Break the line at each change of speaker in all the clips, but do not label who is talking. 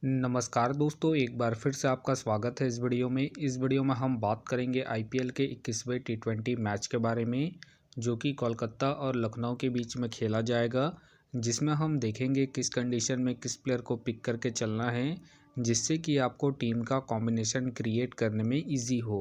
नमस्कार दोस्तों, एक बार फिर से आपका स्वागत है इस वीडियो में हम बात करेंगे आईपीएल के 21वें टी20 मैच के बारे में, जो कि कोलकाता और लखनऊ के बीच में खेला जाएगा। जिसमें हम देखेंगे किस कंडीशन में किस प्लेयर को पिक करके चलना है, जिससे कि आपको टीम का कॉम्बिनेशन क्रिएट करने में इजी हो।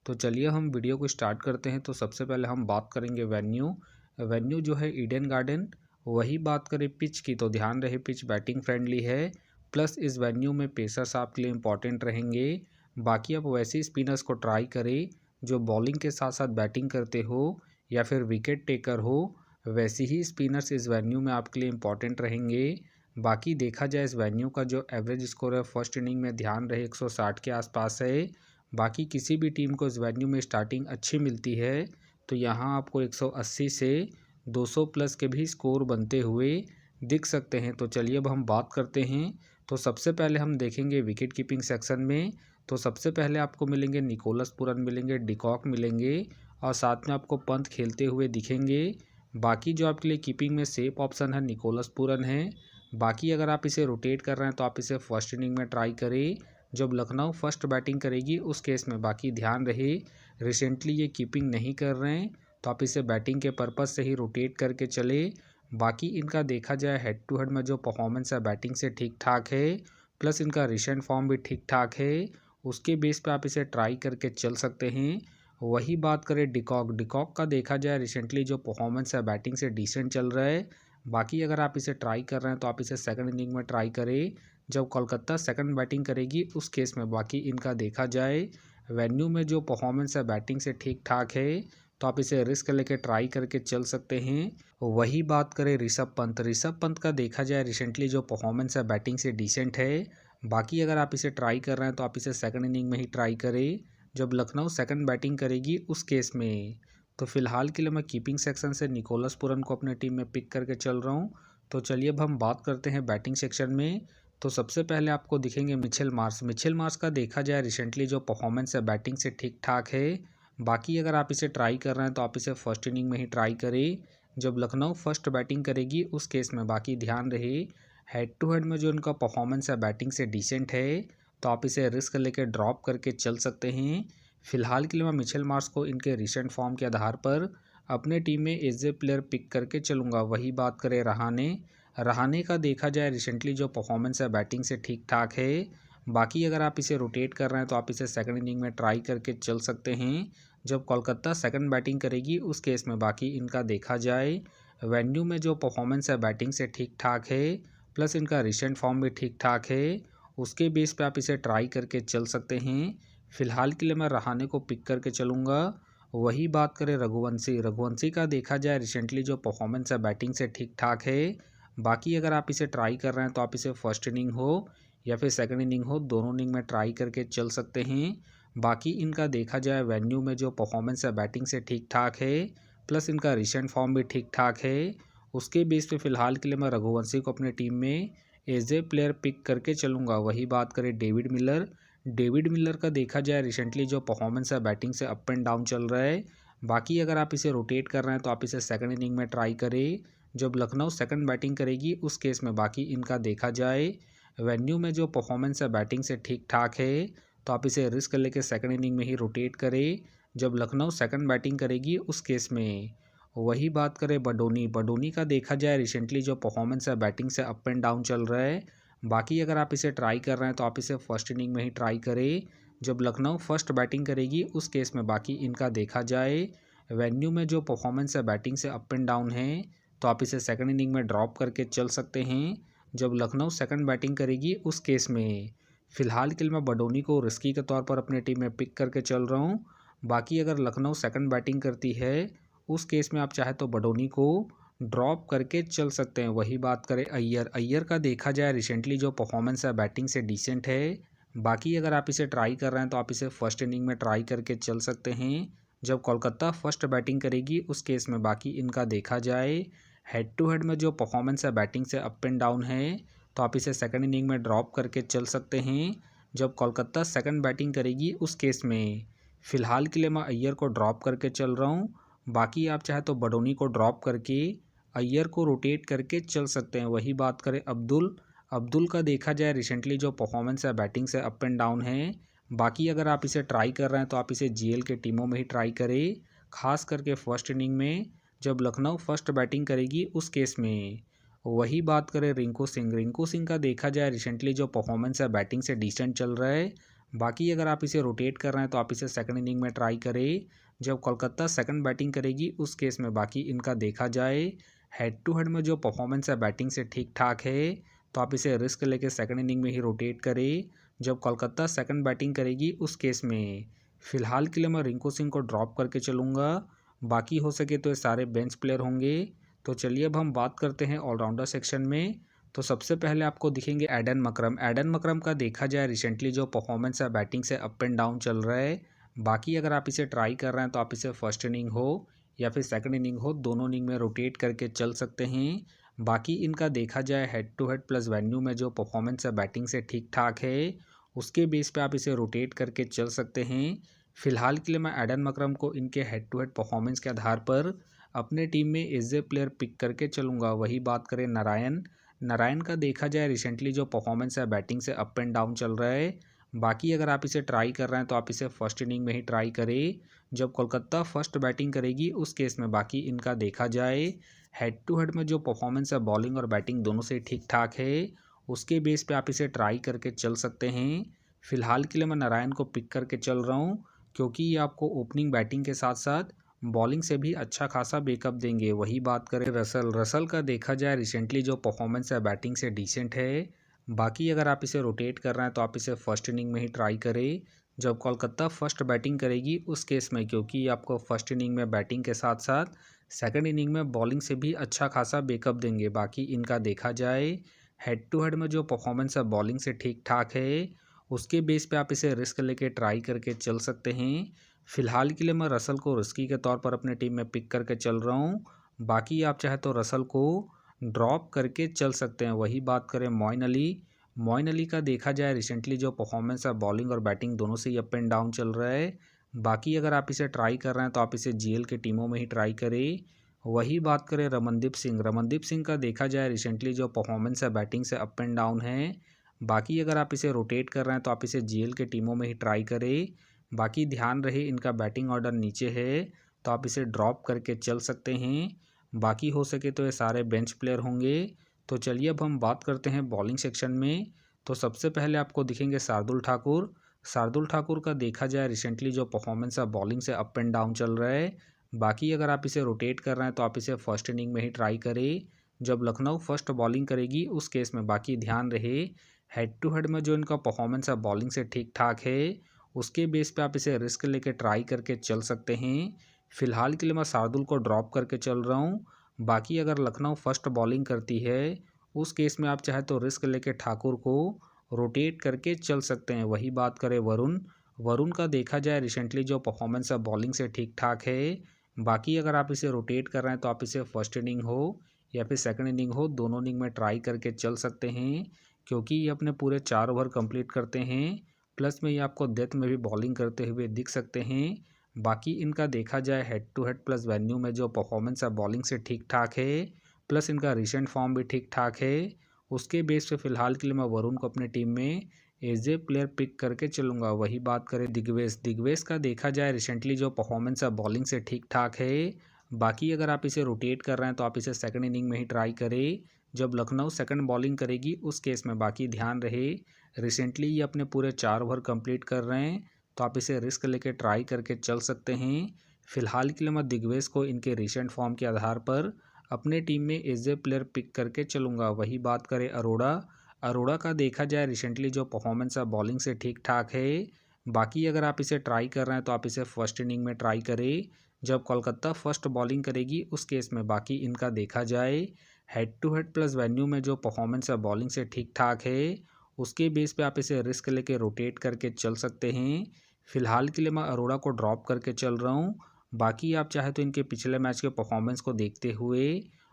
तो चलिए हम वीडियो को स्टार्ट करते हैं। तो सबसे पहले हम बात करेंगे वेन्यू जो है ईडन गार्डन। वही बात करें पिच की, तो ध्यान रहे पिच बैटिंग फ्रेंडली है, प्लस इस वेन्यू में पेसर्स आपके लिए इंपॉर्टेंट रहेंगे। बाकी आप वैसे स्पिनर्स को ट्राई करें जो बॉलिंग के साथ साथ बैटिंग करते हो या फिर विकेट टेकर हो। वैसे ही स्पिनर्स इस वेन्यू में आपके लिए इंपॉर्टेंट रहेंगे। बाकी देखा जाए इस वेन्यू का जो एवरेज स्कोर है फर्स्ट इनिंग में ध्यान रहे 160 के आसपास है। बाकी किसी भी टीम को इस वेन्यू में स्टार्टिंग अच्छी मिलती है तो यहाँ आपको 180 से 200 प्लस के भी स्कोर बनते हुए दिख सकते हैं। तो चलिए अब हम बात करते हैं। तो सबसे पहले हम देखेंगे विकेट कीपिंग सेक्शन में। तो सबसे पहले आपको मिलेंगे निकोलस पूरन मिलेंगे, डिकॉक मिलेंगे और साथ में आपको पंत खेलते हुए दिखेंगे। बाकी जो आपके लिए कीपिंग में सेफ ऑप्शन है निकोलस पूरन है। बाकी अगर आप इसे रोटेट कर रहे हैं तो आप इसे फर्स्ट इनिंग में ट्राई करें जब लखनऊ फर्स्ट बैटिंग करेगी उस केस में। बाकी ध्यान रहे रिसेंटली ये कीपिंग नहीं कर रहे हैं तो आप इसे बैटिंग के पर्पज़ से ही रोटेट करके चले। बाकी इनका देखा जाए हेड टू हेड में जो परफॉर्मेंस है बैटिंग से ठीक ठाक है, प्लस इनका रिसेंट फॉर्म भी ठीक ठाक है। उसके बेस पे आप इसे ट्राई करके चल सकते हैं। वही बात करें डिकॉक का देखा जाए रिसेंटली जो परफॉर्मेंस है बैटिंग से डिसेंट चल रहा है। बाकी अगर आप इसे ट्राई कर रहे हैं तो आप इसे सेकंड इनिंग में ट्राई करें जब कोलकाता सेकंड बैटिंग करेगी उस केस में। बाकी इनका देखा जाए वेन्यू में जो परफॉर्मेंस है बैटिंग से ठीक ठाक है तो आप इसे रिस्क लेके ट्राई करके चल सकते हैं। वही बात करें ऋषभ पंत का देखा जाए रिसेंटली जो परफॉर्मेंस है बैटिंग से डिसेंट है। बाकी अगर आप इसे ट्राई कर रहे हैं तो आप इसे सेकंड इनिंग में ही ट्राई करें जब लखनऊ सेकंड बैटिंग करेगी उस केस में। तो फिलहाल के लिए मैं कीपिंग सेक्शन से निकोलस पूरन को अपने टीम में पिक करके चल रहा हूँ। तो चलिए अब हम बात करते हैं बैटिंग सेक्शन में। तो सबसे पहले आपको दिखेंगे मिचेल मार्श का देखा जाए रिसेंटली जो परफॉर्मेंस है बैटिंग से ठीक ठाक है। बाकी अगर आप इसे ट्राई कर रहे हैं तो आप इसे फर्स्ट इनिंग में ही ट्राई करें जब लखनऊ फर्स्ट बैटिंग करेगी उस केस में। बाकी ध्यान रहे हेड टू हेड में जो इनका परफॉर्मेंस है बैटिंग से डिसेंट है तो आप इसे रिस्क लेकर ड्रॉप करके चल सकते हैं। फिलहाल के लिए मैं मिचेल मार्श को इनके रिसेंट फॉर्म के आधार पर अपने टीम में एज ए प्लेयर पिक करके चलूँगा। वही बात करें रहाने का देखा जाए रिसेंटली जो परफॉर्मेंस है बैटिंग से ठीक ठाक है। बाकी अगर आप इसे रोटेट कर रहे हैं तो आप इसे सेकंड इनिंग में ट्राई करके चल सकते हैं जब कोलकाता सेकंड बैटिंग करेगी उस केस में। बाकी इनका देखा जाए वेन्यू में जो परफॉर्मेंस है बैटिंग से ठीक ठाक है, प्लस इनका रिसेंट फॉर्म भी ठीक ठाक है। उसके बेस पे आप इसे ट्राई करके चल सकते हैं। फिलहाल के लिए मैं रहाने को पिक करके चलूँगा। वही बात करें रघुवंशी का देखा जाए रिसेंटली जो परफॉर्मेंस है बैटिंग से ठीक ठाक है। बाकी अगर आप इसे ट्राई कर रहे हैं तो आप इसे फर्स्ट इनिंग हो या फिर सेकंड इनिंग हो, दोनों इनिंग में ट्राई करके चल सकते हैं। बाकी इनका देखा जाए वेन्यू में जो परफॉर्मेंस है बैटिंग से ठीक ठाक है, प्लस इनका रिसेंट फॉर्म भी ठीक ठाक है। उसके बेस पे फ़िलहाल के लिए मैं रघुवंशी को अपने टीम में एज ए प्लेयर पिक करके चलूँगा। वही बात करें डेविड मिलर का देखा जाए रिसेंटली जो परफॉर्मेंस है बैटिंग से अप एंड डाउन चल रहा है। बाकी अगर आप इसे रोटेट कर रहे हैं तो आप इसे सेकंड इनिंग में ट्राई करें जब लखनऊ सेकंड बैटिंग करेगी उस केस में। बाकी इनका देखा जाए वेन्यू में जो परफॉर्मेंस है बैटिंग से ठीक ठाक है तो आप इसे रिस्क लेके सेकंड इनिंग में ही रोटेट करें जब लखनऊ सेकंड बैटिंग करेगी उस केस में। वही बात करें बडोनी का देखा जाए रिसेंटली जो परफॉर्मेंस है बैटिंग से अप एंड डाउन चल रहा है। बाकी अगर आप इसे ट्राई कर रहे हैं तो आप इसे फर्स्ट इनिंग में ही ट्राई करें जब लखनऊ फर्स्ट बैटिंग करेगी उस केस में। बाकी इनका देखा जाए वेन्यू में जो परफॉर्मेंस है बैटिंग से अप एंड डाउन है तो आप इसे सेकंड इनिंग में ड्रॉप करके चल सकते हैं जब लखनऊ सेकंड बैटिंग करेगी उस केस में। फ़िलहाल के लिए मैं बडोनी को रिस्की के तौर पर अपने टीम में पिक करके चल रहा हूँ। बाकी अगर लखनऊ सेकंड बैटिंग करती है उस केस में आप चाहे तो बडोनी को ड्रॉप करके चल सकते हैं। वही बात करें अय्यर का देखा जाए रिसेंटली जो परफॉर्मेंस है बैटिंग से डिसेंट है। बाकी अगर आप इसे ट्राई कर रहे हैं तो आप इसे फर्स्ट इनिंग में ट्राई करके चल सकते हैं जब कोलकाता फर्स्ट बैटिंग करेगी उस केस में। बाकी इनका देखा जाए हेड टू हेड में जो परफॉर्मेंस है बैटिंग से अप एंड डाउन है तो आप इसे सेकंड इनिंग में ड्रॉप करके चल सकते हैं जब कोलकाता सेकंड बैटिंग करेगी उस केस में। फ़िलहाल के लिए मैं अय्यर को ड्रॉप करके चल रहा हूँ। बाकी आप चाहे तो बडोनी को ड्रॉप करके अय्यर को रोटेट करके चल सकते हैं। वही बात करें अब्दुल का देखा जाए रिसेंटली जो परफॉर्मेंस है बैटिंग से अप एंड डाउन है। बाकी अगर आप इसे ट्राई कर रहे हैं तो आप इसे जीएल के टीमों में ही ट्राई करें, खास करके फर्स्ट इनिंग में जब लखनऊ फर्स्ट बैटिंग करेगी उस केस में। वही बात करें रिंकू सिंह का देखा जाए रिसेंटली जो परफॉर्मेंस है बैटिंग से डिसेंट चल रहा है। बाकी अगर आप इसे रोटेट कर रहे हैं तो आप इसे सेकंड इनिंग में ट्राई करें जब कोलकाता सेकंड बैटिंग करेगी उस केस में। बाकी इनका देखा जाए हेड टू हेड में जो परफॉर्मेंस है बैटिंग से ठीक ठाक है, तो आप इसे रिस्क लेके सेकंड इनिंग में ही रोटेट करें जब कोलकाता सेकंड बैटिंग करेगी उस केस में। फिलहाल के लिए मैं रिंकू सिंह को ड्रॉप करके चलूँगा। बाकी हो सके तो ये सारे बेंच प्लेयर होंगे। तो चलिए अब हम बात करते हैं ऑलराउंडर सेक्शन में। तो सबसे पहले आपको दिखेंगे एडन मकरम। एडन मकरम का देखा जाए रिसेंटली जो परफॉर्मेंस है बैटिंग से अप एंड डाउन चल रहा है। बाकी अगर आप इसे ट्राई कर रहे हैं तो आप इसे फर्स्ट इनिंग हो या फिर सेकंड इनिंग हो, दोनों इनिंग में रोटेट करके चल सकते हैं। बाकी इनका देखा जाए head to head plus venue में जो परफॉर्मेंस है बैटिंग से ठीक ठाक है, उसके बेस पे आप इसे रोटेट करके चल सकते हैं। फिलहाल के लिए मैं एडन मकरम को इनके हेड टू हेड परफॉर्मेंस के आधार पर अपने टीम में एज ए प्लेयर पिक करके चलूँगा। वही बात करें नारायण। नारायण का देखा जाए रिसेंटली जो परफॉर्मेंस है बैटिंग से अप एंड डाउन चल रहा है। बाकी अगर आप इसे ट्राई कर रहे हैं तो आप इसे फर्स्ट इनिंग में ही ट्राई करें जब कोलकाता फर्स्ट बैटिंग करेगी उस केस में। बाकी इनका देखा जाए हेड टू हेड में जो परफॉर्मेंस है बॉलिंग और बैटिंग दोनों से ठीक ठाक है, उसके बेस पे आप इसे ट्राई करके चल सकते हैं। फिलहाल के लिए मैं नारायण को पिक करके चल रहा हूँ क्योंकि ये आपको ओपनिंग बैटिंग के साथ साथ बॉलिंग से भी अच्छा खासा बैकअप देंगे। वही बात करें रसल का देखा जाए रिसेंटली जो परफॉर्मेंस है बैटिंग से डिसेंट है। बाकी अगर आप इसे रोटेट कर रहे हैं तो आप इसे फर्स्ट इनिंग में ही ट्राई करें जब कोलकाता फर्स्ट बैटिंग करेगी उस केस में, क्योंकि आपको फर्स्ट इनिंग में बैटिंग के साथ साथ सेकंड इनिंग में बॉलिंग से भी अच्छा खासा बैकअप देंगे। बाकी इनका देखा जाए हेड टू हेड में जो परफॉर्मेंस है बॉलिंग से ठीक ठाक है, उसके बेस पे आप इसे रिस्क लेके ट्राई करके चल सकते हैं। फिलहाल के लिए मैं रसल को रिस्की के तौर पर अपने टीम में पिक करके चल रहा हूँ। बाकी आप चाहे तो रसल को ड्रॉप करके चल सकते हैं। वही बात करें मोइन अली का देखा जाए रिसेंटली जो परफॉर्मेंस है बॉलिंग और बैटिंग दोनों से ही अप एंड डाउन चल रहा है। बाकी अगर आप इसे ट्राई कर रहे हैं तो आप इसे जीएल के टीमों में ही ट्राई करें। वही बात करें रमनदीप सिंह का देखा जाए रिसेंटली जो परफॉर्मेंस है बैटिंग से अप एंड डाउन है। बाकी अगर आप इसे रोटेट कर रहे हैं तो आप इसे जीएल के टीमों में ही ट्राई करें। बाकी ध्यान रहे इनका बैटिंग ऑर्डर नीचे है, तो आप इसे ड्रॉप करके चल सकते हैं। बाकी हो सके तो ये सारे बेंच प्लेयर होंगे। तो चलिए अब हम बात करते हैं बॉलिंग सेक्शन में। तो सबसे पहले आपको दिखेंगे शार्दुल ठाकुर का देखा जाए रिसेंटली जो परफॉर्मेंस है बॉलिंग से अप एंड डाउन चल रहा है। बाकी अगर आप इसे रोटेट कर रहे हैं तो आप इसे फर्स्ट इनिंग में ही ट्राई करें जब लखनऊ फर्स्ट बॉलिंग करेगी उस केस में। बाकी ध्यान रहे हेड टू हेड में जो इनका परफॉर्मेंस है बॉलिंग से ठीक ठाक है, उसके बेस पे आप इसे रिस्क लेके ट्राई करके चल सकते हैं। फिलहाल के लिए मैं शार्दुल को ड्रॉप करके चल रहा हूँ। बाकी अगर लखनऊ फर्स्ट बॉलिंग करती है उस केस में आप चाहे तो रिस्क लेके ठाकुर को रोटेट करके चल सकते हैं। वही बात करें वरुण का देखा जाए रिसेंटली जो परफॉर्मेंस है बॉलिंग से ठीक ठाक है। बाकी अगर आप इसे रोटेट कर रहे हैं तो आप इसे फर्स्ट इनिंग हो या फिर सेकंड इनिंग हो, दोनों इनिंग में ट्राई करके चल सकते हैं, क्योंकि ये अपने पूरे 4 ओवर कंप्लीट करते हैं। प्लस में ये आपको डेथ में भी बॉलिंग करते हुए दिख सकते हैं। बाकी इनका देखा जाए head to head plus venue में जो परफॉर्मेंस है बॉलिंग से ठीक ठाक है, प्लस इनका रिसेंट फॉर्म भी ठीक ठाक है, उसके बेस पे फिलहाल के लिए मैं वरुण को अपने टीम में एज ए प्लेयर पिक करके चलूँगा। वही बात करें दिग्वेश का देखा जाए रिसेंटली जो परफॉर्मेंस है बॉलिंग से ठीक ठाक है। बाकी अगर आप इसे रोटेट कर रहे हैं तो आप इसे सेकंड इनिंग में ही ट्राई करें जब लखनऊ सेकंड बॉलिंग करेगी उस केस में। बाकी ध्यान रहे रिसेंटली ये अपने पूरे 4 ओवर कंप्लीट कर रहे हैं, तो आप इसे रिस्क लेके ट्राई करके चल सकते हैं। फिलहाल के लिए मैं दिग्वेश को इनके रिसेंट फॉर्म के आधार पर अपने टीम में एज ए प्लेयर पिक करके चलूँगा। वही बात करें अरोड़ा का देखा जाए रिसेंटली जो परफॉर्मेंस है बॉलिंग से ठीक ठाक है। बाकी अगर आप इसे ट्राई कर रहे हैं तो आप इसे फर्स्ट इनिंग में ट्राई करें जब कोलकाता फर्स्ट बॉलिंग करेगी उस केस में। बाकी इनका देखा जाए head to head plus venue में जो परफॉर्मेंस है बॉलिंग से ठीक ठाक है, उसके बेस पे आप इसे रिस्क लेके रोटेट करके चल सकते हैं। फिलहाल के लिए मैं अरोड़ा को ड्रॉप करके चल रहा हूँ। बाकी आप चाहे तो इनके पिछले मैच के परफॉर्मेंस को देखते हुए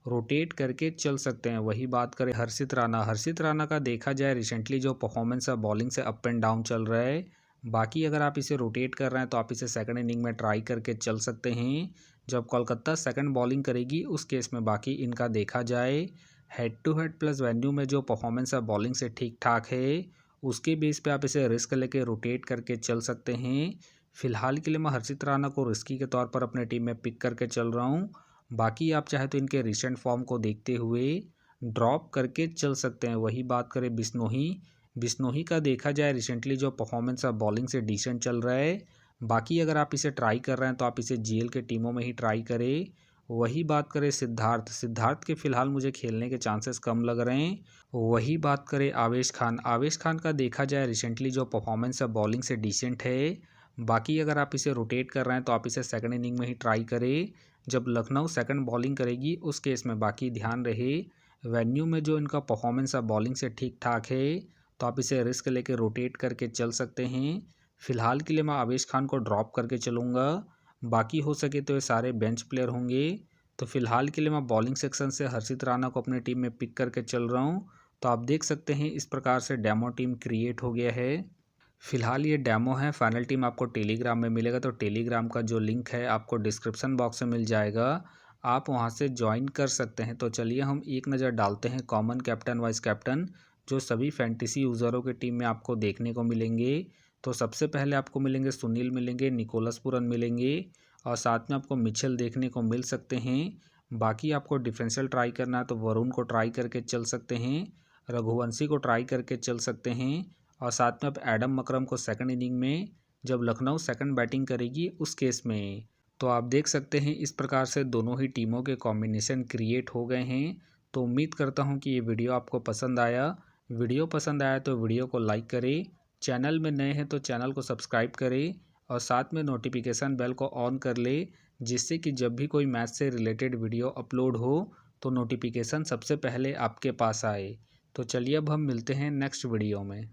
रोटेट करके चल सकते हैं। वही बात करें हर्षित राणा का देखा जाए रिसेंटली जो परफॉर्मेंस है बॉलिंग से अप एंड डाउन चल रहा है। बाकी अगर आप इसे रोटेट कर रहे हैं तो आप इसे सेकंड इनिंग में ट्राई करके चल सकते हैं जब कोलकाता सेकंड बॉलिंग करेगी उस केस में। बाकी इनका देखा जाए head to head plus venue में जो परफॉर्मेंस है बॉलिंग से ठीक ठाक है, उसके बेस पे आप इसे रिस्क लेके रोटेट करके चल सकते हैं। फिलहाल के लिए मैं हर्षित राणा को रिस्की के तौर पर अपने टीम में पिक करके चल रहा हूँ। बाकी आप चाहे तो इनके रिसेंट फॉर्म को देखते हुए ड्रॉप करके चल सकते हैं। वही बात करें बिश्नोई का देखा जाए रिसेंटली जो परफॉर्मेंस है बॉलिंग से डिसेंट चल रहा है। बाकी अगर आप इसे ट्राई कर रहे हैं तो आप इसे जीएल के टीमों में ही ट्राई करें। वही बात करें सिद्धार्थ के फ़िलहाल मुझे खेलने के चांसेस कम लग रहे हैं। वही बात करें आवेश खान का देखा जाए रिसेंटली जो परफॉर्मेंस है बॉलिंग से डिसेंट है। बाकी अगर आप इसे रोटेट कर रहे हैं तो आप इसे सेकंड इनिंग में ही ट्राई करें जब लखनऊ सेकंड बॉलिंग करेगी उस केस में। बाकी ध्यान रहे वेन्यू में जो इनका परफॉर्मेंस है बॉलिंग से ठीक ठाक है, तो आप इसे रिस्क लेके रोटेट करके चल सकते हैं। फ़िलहाल के लिए मैं आवेश खान को ड्रॉप करके चलूँगा। बाकी हो सके तो ये सारे बेंच प्लेयर होंगे। तो फ़िलहाल के लिए मैं बॉलिंग सेक्शन से हर्षित राणा को अपनी टीम में पिक करके चल रहा हूँ। तो आप देख सकते हैं इस प्रकार से डेमो टीम क्रिएट हो गया है। फ़िलहाल ये डेमो है, फाइनल टीम आपको टेलीग्राम में मिलेगा। तो टेलीग्राम का जो लिंक है आपको डिस्क्रिप्शन बॉक्स में मिल जाएगा, आप वहाँ से ज्वाइन कर सकते हैं। तो चलिए हम एक नज़र डालते हैं कॉमन कैप्टन वाइस कैप्टन जो सभी फैंटेसी यूज़रों की टीम में आपको देखने को मिलेंगे। तो सबसे पहले आपको मिलेंगे सुनील, मिलेंगे निकोलस पुरन, मिलेंगे और साथ में आपको मिचेल देखने को मिल सकते हैं। बाकी आपको डिफरेंशियल ट्राई करना है तो वरुण को ट्राई करके चल सकते हैं, रघुवंशी को ट्राई करके चल सकते हैं और साथ में आप एडम मकरम को सेकंड इनिंग में जब लखनऊ सेकंड बैटिंग करेगी उस केस में। तो आप देख सकते हैं इस प्रकार से दोनों ही टीमों के कॉम्बिनेशन क्रिएट हो गए हैं। तो उम्मीद करता हूं कि ये वीडियो आपको पसंद आया। वीडियो पसंद आया तो वीडियो को लाइक करें, चैनल में नए हैं तो चैनल को सब्सक्राइब करें और साथ में नोटिफिकेशन बेल को ऑन कर ले, जिससे कि जब भी कोई मैच से रिलेटेड वीडियो अपलोड हो तो नोटिफिकेशन सबसे पहले आपके पास आए। तो चलिए अब हम मिलते हैं नेक्स्ट वीडियो में।